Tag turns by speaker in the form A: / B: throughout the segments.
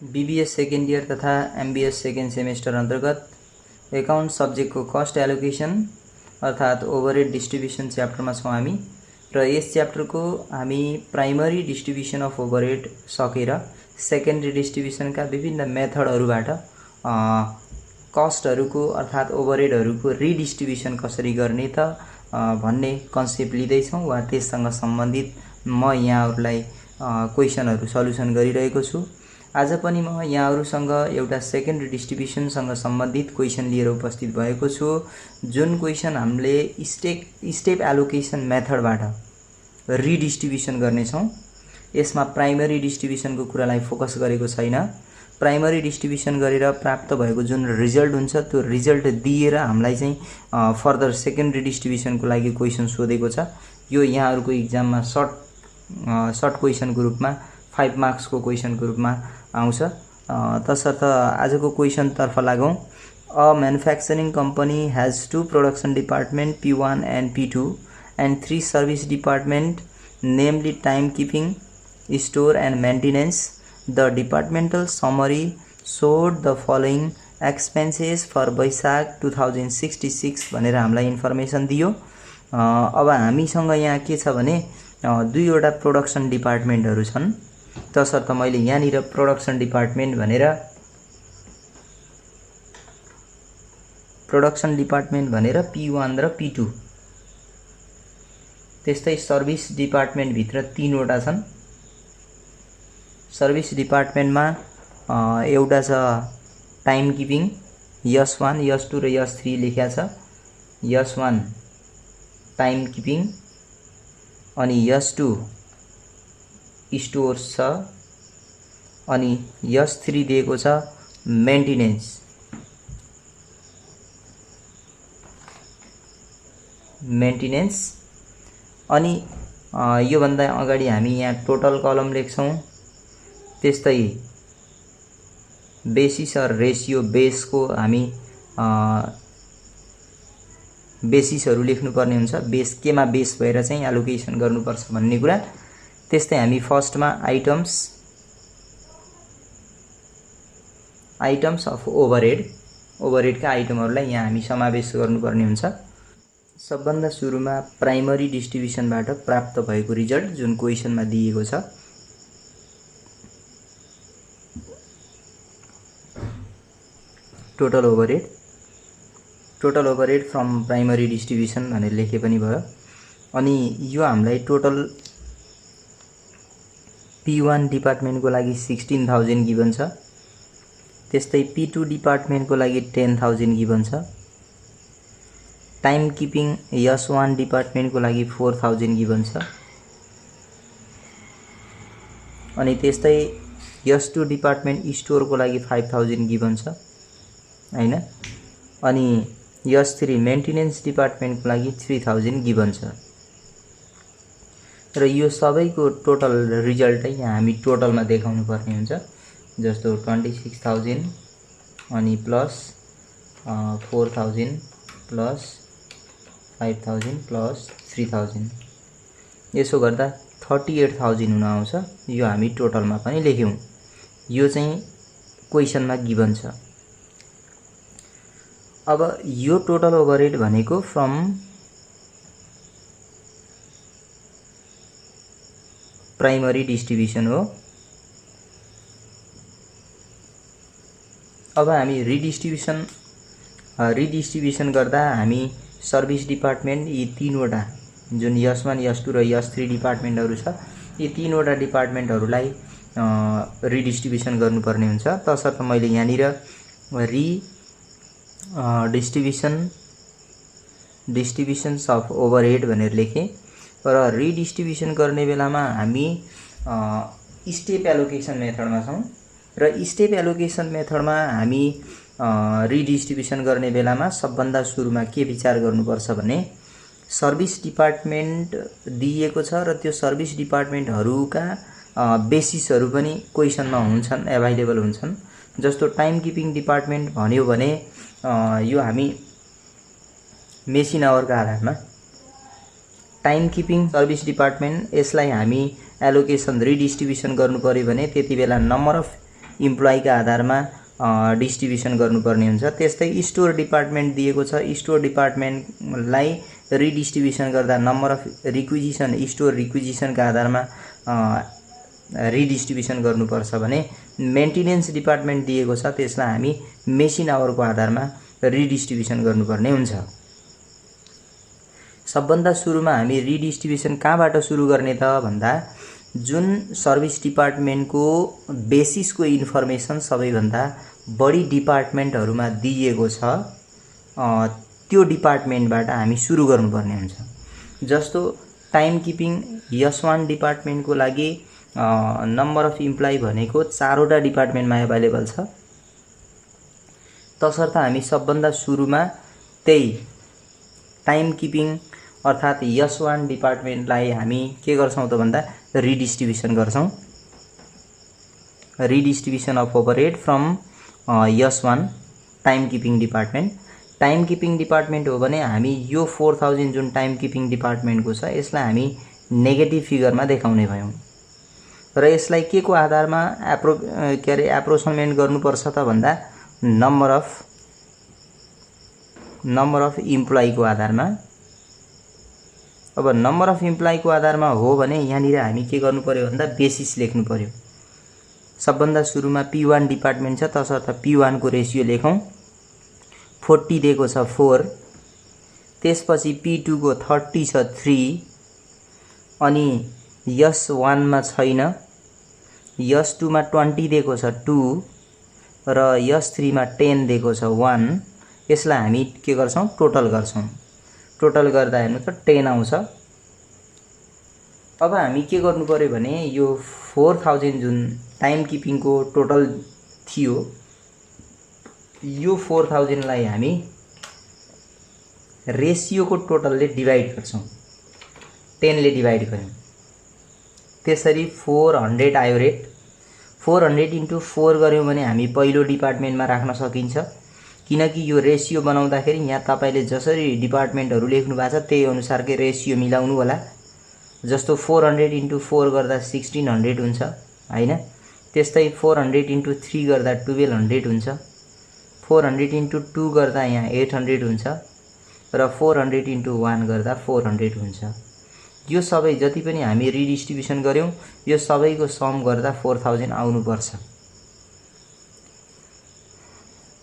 A: BBS second year तथा MBS second semester अंतर्गत account subject को कस्ट एलोकेशन अर्थात ओभरहेड डिस्ट्रिब्युसन च्याप्टरमा छौं हामी र यस च्याप्टरको हामी प्राइमरी डिस्ट्रिब्युसन अफ ओभरहेड सकेर सेकेन्डरी डिस्ट्रिब्युसनका विभिन्न मेथडहरुबाट कस्टहरुको अर्थात ओभरहेडहरुको रिडिस्ट्रिब्युसन कसरी गर्ने त भन्ने कन्सेप्ट लिँदै छौं वा त्यससँग सम्बन्धित म यहाँहरुलाई क्वेशनहरु सल्युसन गरिरहेको छु। आज पनि म यहाँहरुसँग एउटा सेकेन्डरी डिस्ट्रिब्युसन सँग सम्बन्धित क्वेशन लिएर उपस्थित भएको छु, जुन क्वेशन हामीले स्टेप एलोकेसन मेथडबाट रिडिस्ट्रिब्युसन गर्ने छौं। यसमा प्राइमरी डिस्ट्रिब्युसनको कुरालाई फोकस गरेको छैन। प्राइमरी डिस्ट्रिब्युसन गरेर प्राप्त भएको जुन रिजल्ट हुन्छ त्यो रिजल्ट दिएर हामीलाई चाहिँ फर्दर सेकेन्डरी डिस्ट्रिब्युसनको लागि क्वेशन सोधेको छ। यो यहाँहरुको एक्जाममा सर्ट क्वेशनको रूपमा 5 मार्क्स को क्वेशन को रूपमा आउँछ। तसर्थ आजको क्वेशन तर्फ लागौं। A manufacturing company has 2 production department P1 and P2 and 3 service department namely timekeeping, store and maintenance. The departmental summary showed the following expenses for Baisakh 2066 भनेर हामीलाई इन्फर्मेसन दियो। अब हामीसँग यहाँ के छ भने दुईवटा प्रोडक्सन डिपार्टमेन्टहरु छन्। तसर्थ मैले यहाँनिर प्रोडक्सन डिपार्टमेन्ट भनेर P1 र P2 त्यस्तै सर्भिस डिपार्टमेन्ट भित्र तीनवटा छन्। सर्भिस डिपार्टमेन्टमा एउटा छ टाइम किपिङ S1, S2 र S3 लेख्या छ। S1 टाइम किपिङ अनि S2 स्टोर्स छ अनि S3 दिएको छ मेन्टेनेन्स अनि यो भन्दा अगाडि हामी यहाँ टोटल कलम लेख्छौं। त्यस्तै बेसिस र रेशियो बेसको हामी बेसिसहरु लेख्नु पर्ने हुन्छ। बेस केमा बेस भएर चाहिँ एलोकेसन गर्नुपर्छ भन्ने कुरा। त्यस्तै हामी फर्स्टमा आइटम्स अफ ओभरहेडका आइटमहरुलाई यहाँ हामी समावेश गर्नुपर्ने हुन्छ। सबभन्दा सुरुमा प्राइमरी डिस्ट्रिब्युसनबाट प्राप्त भएको रिजल्ट जुन क्वेशनमा दिएको छ। Total overhead from primary distribution भनेर लेखे पनि भयो। अनि यो हामीलाई टोटल P1 डिपार्टमेन्टको लागि 16000 गिवन छ। त्यस्तै P2 डिपार्टमेन्टको लागि 10000 गिवन छ। टाइम किपिङ S1 डिपार्टमेन्टको लागि 4000 गिवन छ। अनि त्यस्तै S2 डिपार्टमेन्ट स्टोरको लागि 5000 गिवन छ हैन। अनि S3 मेन्टेनेन्स डिपार्टमेन्टको लागि 3000 गिवन छ। र यो सबैको टोटल रिजल्ट यहाँ हामी टोटलमा देखाउनु पर्ने हुन्छ। जस्तो 26000 अनि प्लस 4000 प्लस 5000 प्लस 3000 यसो गर्दा 38000 हुन आउँछ। यो हामी टोटलमा पनि लेख्यौं। यो चाहिँ क्वेशनमा गिवन छ। अब यो टोटल ओभरहेड भनेको फ्रम प्राइमरी डिस्ट्रिब्युसन हो। अब हामी रिडिस्ट्रिब्युसन गर्दा हामी सर्भिस डिपार्टमेन्ट यी तीनवटा जुन S1, S2 र S3 डिपार्टमेन्टहरु छ, यी तीनवटा डिपार्टमेन्टहरुलाई रिडिस्ट्रिब्युसन गर्नुपर्ने हुन्छ। तसर्थ मैले यहाँनिर डिस्ट्रिब्युसन्स अफ ओभरहेड भनेर लेखे। र रिडिस्ट्रिब्युसन गर्ने बेलामा हामी स्टेप एलोकेसन मेथडमा छौं र स्टेप एलोकेसन मेथडमा हामी रिडिस्ट्रिब्युसन गर्ने बेलामा सबभन्दा सुरुमा के विचार गर्नुपर्छ भने सर्भिस डिपार्टमेन्ट दिएको छ र त्यो सर्भिस डिपार्टमेन्टहरुका बेसिसहरु पनि क्वेशनमा हुन्छन्, अवेलेबल हुन्छन्। जस्तो टाइम किपिङ डिपार्टमेन्ट भन्यो भने यो हामी मेसिन आवरका आधारमा टाइम किपिङ सर्भिस डिपार्टमेन्ट यसलाई हामी एलोकेसन रिडिस्ट्रिब्युसन गर्नु पर्यो भने त्यति बेला नम्बर अफ इम्प्लोइका आधारमा डिस्ट्रिब्युसन गर्नुपर्ने हुन्छ। त्यस्तै स्टोर डिपार्टमेन्ट दिएको छ, स्टोर डिपार्टमेन्टलाई रिडिस्ट्रिब्युसन गर्दा नम्बर अफ रिक्विजिसन स्टोर रिक्विजिसनका आधारमा रिडिस्ट्रिब्युसन गर्नुपर्छ भने मेन्टेनेन्स डिपार्टमेन्ट दिएको छ, त्यसलाई हामी मेसिन आवरको आधारमा रिडिस्ट्रिब्युसन गर्नुपर्ने हुन्छ। सबभन्दा सुरुमा हामी रिडिस्ट्रिब्युसन कहाँबाट सुरु गर्ने त भन्दा जुन सर्भिस डिपार्टमेन्टको बेसिसको इन्फर्मेसन सबैभन्दा बढी डिपार्टमेन्टहरूमा दिएको छ त्यो डिपार्टमेन्टबाट हामी सुरु गर्नुपर्ने हुन्छ। जस्तो टाइम किपिङ यस1 डिपार्टमेन्टको लागि नम्बर अफ इम्प्लोइ भनेको 4वटा डिपार्टमेन्टमा एभाइलेबल छ। तसर्थ हामी सबभन्दा सुरुमा त्यही टाइम किपिङ अर्थात् यस1 डिपार्टमेन्टलाई हामी के गर्छौं त भन्दा रिडिस्ट्रिब्युसन गर्छौं। रिडिस्ट्रिब्युसन अफ ओभरहेड फ्रम यस1 time keeping department. Time keeping department हो भने हामी यो 4000 जुन टाइम किपिङ डिपार्टमेन्टको छ यसलाई हामी नेगेटिभ फिगरमा देखाउने भयौं र यसलाई के को आधारमा एप्रोक्सिमेट गर्नुपर्छ त भन्दा नम्बर अफ इम्प्लोइको आधारमा। अब नम्बर अफ इम्प्लोइको आधारमा हो भने यहाँनिर हामी के गर्नु पर्यो भन्दा बेसिस लेख्नु पर्यो। सबभन्दा सुरुमा P1 डिपार्टमेन्ट छ, तसर्थ P1 को रेशियो लेखौं। 40 दिएको छ 4, त्यसपछि P2 को 30 छ 3, अनि यस1 मा छैन, यस2 मा 20 दिएको छ 2 र यस3 मा 10 दिएको छ 1। यसलाई हामी के गर्छौं टोटल गर्छौं। टोटल गर्दा हेर्नु त 10 आउँछ। अब हामी के गर्नु पर्यो भने यो 4000 जुन टाइम किपिङको टोटल थियो यो 4000 लाई हामी रेशियोको टोटलले डिवाइड गर्छौं। 10 ले डिवाइड गर्यौं, त्यसरी 400 आयो रेट। 400 * 4 गर्यौं भने हामी पहिलो डिपार्टमेन्टमा राख्न सकिन्छ, किनकि यो रेशियो बनाउँदाखेरि यहाँ तपाईले जसरी डिपार्टमेन्टहरु लेख्नु भएको छ त्यही अनुसारकै रेशियो मिलाउनु होला। जस्तो 400 * 4 गर्दा 1600 हुन्छ हैन। त्यस्तै 400 * 3 गर्दा 1200 हुन्छ। 400 * 2 गर्दा यहाँ 800 हुन्छ र 400 * 1 गर्दा 400 हुन्छ। यो सबै जति पनि हामी रिडिस्ट्रिब्युसन गर्यौं यो सबैको सम गर्दा 4000 आउनु पर्छ।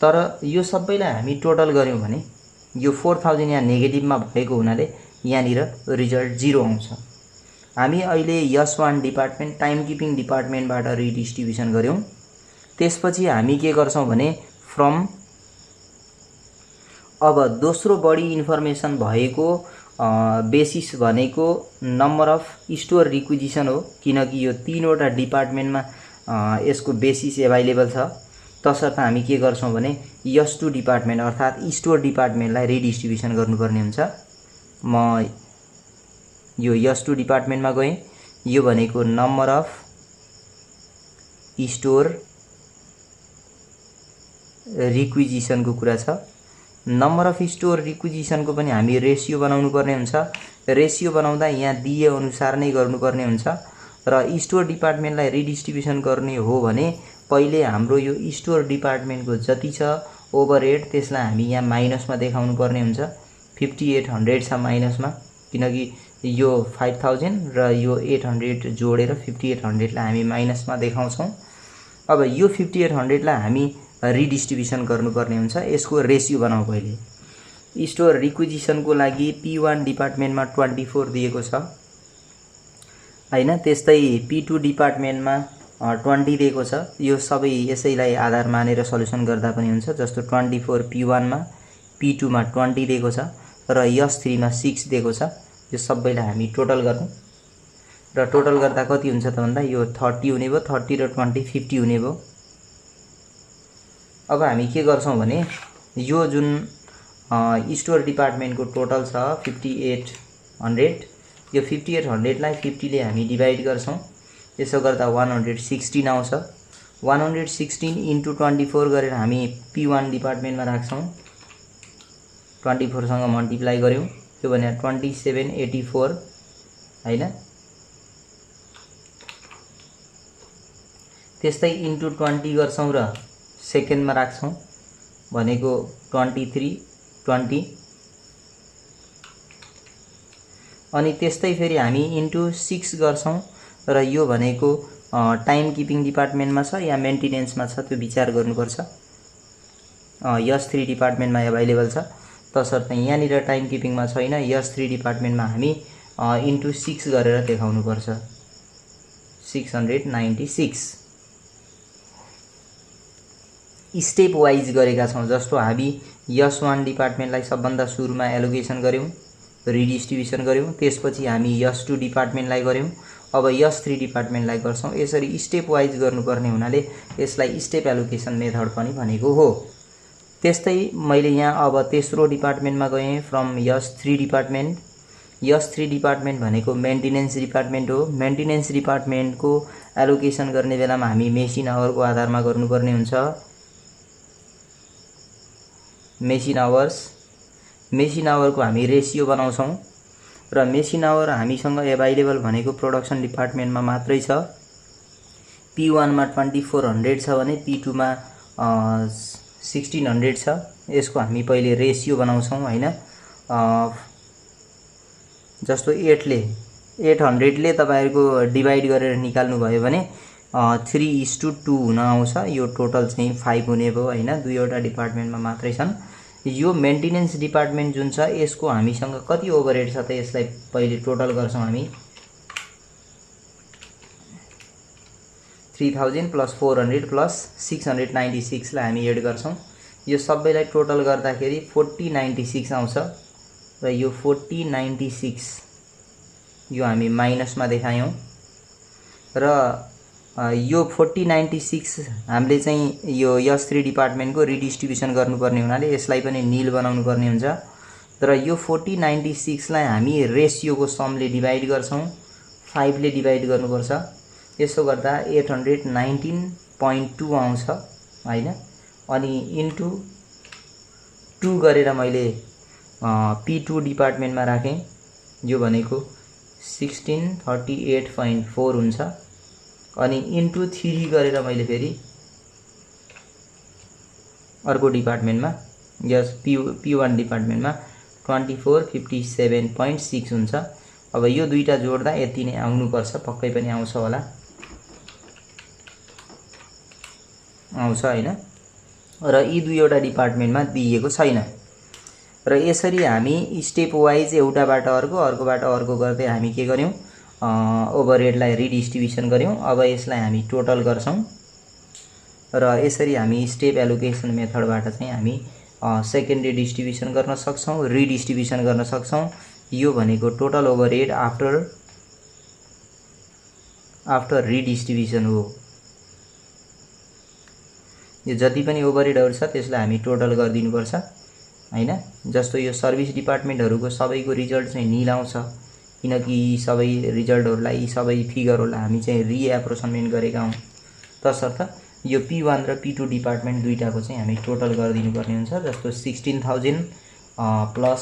A: तर यो सबैलाई हामी टोटल गर्यौं भने यो 4000 यहाँ नेगेटिभमा भएको हुनाले यहाँनिर रिजल्ट 0 आउँछ। हामी अहिले यस1 डिपार्टमेन्ट टाइम किपिङ डिपार्टमेन्टबाट रिडिस्ट्रिब्युसन गर्यौं। त्यसपछि हामी के गर्छौं भने फ्रम अब दोस्रो बढी इन्फर्मेसन भएको बेसिस भनेको नम्बर अफ स्टोर रिक्विजिसन हो, किनकि यो 3वटा डिपार्टमेन्टमा यसको बेसिस एभाइलेबल छ। तसर्थ हामी के गर्छौं भने यस2 डिपार्टमेन्ट अर्थात् स्टोर डिपार्टमेन्टलाई रिडिस्ट्रिब्युसन गर्नुपर्ने हुन्छ। म यो यस2 डिपार्टमेन्टमा गएँ। यो भनेको नम्बर अफ स्टोर रिक्विजिसनको कुरा छ। नम्बर अफ स्टोर रिक्विजिसनको पनि हामी रेशियो बनाउनु पर्ने हुन्छ। रेशियो बनाउँदा यहाँ दिए अनुसार नै गर्नुपर्ने हुन्छ र स्टोर डिपार्टमेन्टलाई रिडिस्ट्रिब्युसन गर्ने हो भने पहिले हाम्रो यो स्टोर डिपार्टमेन्टको जति छ ओभरहेड त्यसलाई हामी यहाँ माइनसमा देखाउनु पर्ने हुन्छ। 5800 छ माइनसमा, किनकि यो 5000 र यो 800 जोडेर 5800 लाई हामी माइनसमा देखाउँछौं। अब यो 5800 लाई हामी रिडिस्ट्रिब्युसन गर्नुपर्ने हुन्छ। यसको रेशियो बनाऊ पहिले। स्टोर रिक्विजिसनको लागि P1 डिपार्टमेन्टमा 24 दिएको छ हैन। त्यस्तै P2 डिपार्टमेन्टमा 20 दिएको छ। यो सबै यसैलाई आधार मानेर सल्युसन गर्दा पनि हुन्छ। जस्तो 24 P1 मा, P2 मा 20 दिएको छ र यस3 मा 6 दिएको छ। यो सबैलाई हामी टोटल गर्छौं र टोटल गर्दा कति हुन्छ त भन्दा यो 30 हुने भयो। 30 र 20 50 हुने भयो। अब हामी के गर्छौं भने यो जुन स्टोर डिपार्टमेन्टको टोटल छ 5800, यो 5800 लाई 50 ले हामी डिवाइड गर्छौं। यसो गर्दा 116 आउँछ। 116 * 24 गरेर हामी P1 डिपार्टमेन्टमा राख्छौं। 24 सँग मल्टिप्लाई गर्यौं, यो भने 2784 हैन। त्यस्तै इन्टु 20 गर्छौँ र सेकेन्डमा राख्छौँ भनेको 23 20। अनि त्यस्तै फेरि हामी इन्टु 6 गर्छौँ र यो भनेको टाइम किपिङ डिपार्टमेन्टमा छ या मेन्टेनेन्समा छ त्यो विचार गर्नुपर्छ। यस3 डिपार्टमेन्टमा एभाइलेबल छ, तसर्थ यहाँनिर टाइम किपिङमा छैन। यस3 डिपार्टमेन्टमा हामी इन्टु 6 गरेर देखाउनुपर्छ 696। स्टेप वाइज गरेका छौँ, जस्तो हामी यस1 डिपार्टमेन्टलाई सबभन्दा सुरुमा एलोकेसन गऱ्यौँ, रिडिस्ट्रिब्युसन गऱ्यौँ, त्यसपछि हामी यस2 डिपार्टमेन्टलाई गऱ्यौँ, अब यस3 डिपार्टमेन्टलाई गर्छौँ। यसरी स्टेप वाइज गर्नुपर्ने हुनाले यसलाई स्टेप एलोकेसन मेथड पनि भनेको हो। त्यस्तै मैले यहाँ अब तेस्रो डिपार्टमेन्टमा गएँ फ्रम यस3 डिपार्टमेन्ट। यस3 डिपार्टमेन्ट भनेको मेन्टेनेन्स डिपार्टमेन्ट हो। मेन्टेनेन्स डिपार्टमेन्टको एलोकेसन गर्ने बेलामा हामी मेसिन आवरको आधारमा गर्नुपर्ने हुन्छ। मेसिन आवरको हामी रेसियो बनाउँछौँ र मेसिन आवर हामीसँग एभाइलेबल भनेको प्रोडक्सन डिपार्टमेन्टमा मात्रै छ। P1 मा 2400 छ भने P2 मा 1600 छ। यसको हामी पहिले रेसियो बनाउँछौँ हैन। जस्तो 800 ले तपाईहरुको डिभाइड गरेर निकाल्नु भयो भने 3:2 हुन आउँछ। यो टोटल चाहिँ 5 हुने भयो हैन। दुईवटा डिपार्टमेन्टमा मात्रै छन्। यो मेन्टेनेन्स डिपार्टमेन्ट जुन छ यसको हामीसँग कति ओभरहेड छ त यसलाई पहिले टोटल गर्छौं हामी। 3000 + 400 + 696 लाई हामी एड गर्छौं। यो सबैलाई टोटल गर्दाखेरि 4096 आउँछ र यो 4096 यो हामी माइनसमा देखायौं र यो 4096 हामीले चाहिँ यो यस3 डिपार्टमेन्टको रिडिस्ट्रिब्युसन गर्नुपर्ने हुनाले यसलाई पनि नील बनाउनु पर्ने हुन्छ र यो 4096 लाई हामी रेशियोको समले डिभाइड गर्छौं। 5 ले डिभाइड गर्नुपर्छ। यसो गर्दा 819.2 आउँछ हैन। अनि इन्टु 2 गरेर मैले P2 डिपार्टमेन्टमा राखेँ। यो भनेको 1638.4 हुन्छ। अनि इन्टु 3 गरेर मैले फेरि अर्को डिपार्टमेन्टमा यस P1 डिपार्टमेन्टमा 2457.6 हुन्छ। अब यो दुईटा जोड्दा यति नै आउनु पर्छ। पक्कै पनि आउँछ होला, आउँछ हैन। र यी दुईवटा डिपार्टमेन्टमा दिएको छैन र यसरी हामी स्टेप वाइज एउटाबाट अर्को अर्कोबाट अर्को गर्दै हामी के गर्यौं, ओभरहेडलाई रिडिस्ट्रिब्युसन गर्यौं। अब यसलाई हामी टोटल गर्छौं र यसरी हामी स्टेप एलोकेसन मेथडबाट चाहिँ हामी सेकेन्डरी डिस्ट्रिब्युसन गर्न सक्छौं, रिडिस्ट्रिब्युसन गर्न सक्छौं। यो भनेको टोटल ओभरहेड आफ्टर रिडिस्ट्रिब्युसन हो। यो जति पनि ओभरहेडहरु छ त्यसलाई हामी टोटल गरिदिनु पर्छ हैन। जस्तो यो सर्भिस डिपार्टमेन्टहरुको सबैको रिजल्ट चाहिँ नील आउँछ किनकि सबै रिजल्टहरुलाई सबै फिगरहरुलाई हामी चाहिँ रिएप्रोक्सिमेट गरेका हौं। तसर्थ यो P1 र P2 डिपार्टमेन्ट दुईटाको चाहिँ हामी टोटल गरिदिनु पर्ने हुन्छ। जस्तो 16000 प्लस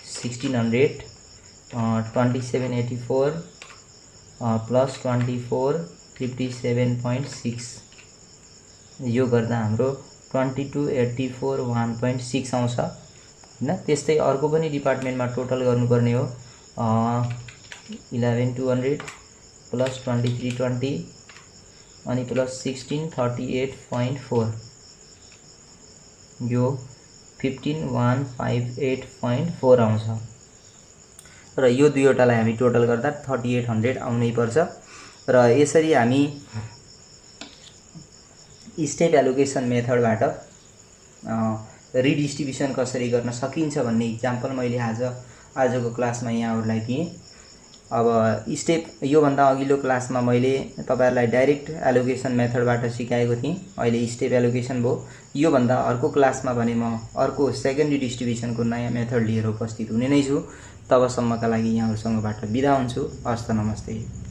A: 1600 2784 प्लस 24 57.6 यो गर्दा हाम्रो 2284 1.6 आउँछ हैन। त्यस्तै अर्को पनि डिपार्टमेन्टमा टोटल गर्नुपर्ने हो। 11200 प्लस 2320 अनि प्लस 1638.4 यो 15158.4 आउँछ र यो दुईवटालाई हामी टोटल गर्दा 3800 आउनै पर्छ। र यसरी हामी स्टेप एलोकेसन मेथडबाट रिडिस्ट्रिब्युसन कसरी गर्न सकिन्छ भन्ने एक्जाम्पल मैले आजको क्लासमा यहाँहरुलाई दिएँ। अब स्टेप यो भन्दा अघिल्लो क्लासमा मैले तपाईहरुलाई डाइरेक्ट एलोकेसन मेथडबाट सिकाएको थिएँ। अहिले स्टेप एलोकेसन भयो। यो भन्दा अर्को क्लासमा भने म अर्को सेकेन्डरी डिस्ट्रिब्युसनको नयाँ मेथड लिएर उपस्थित हुने नै छु। तबसम्मका लागि यहाँहरुसँगबाट बिदा हुन्छु। हस्त नमस्ते।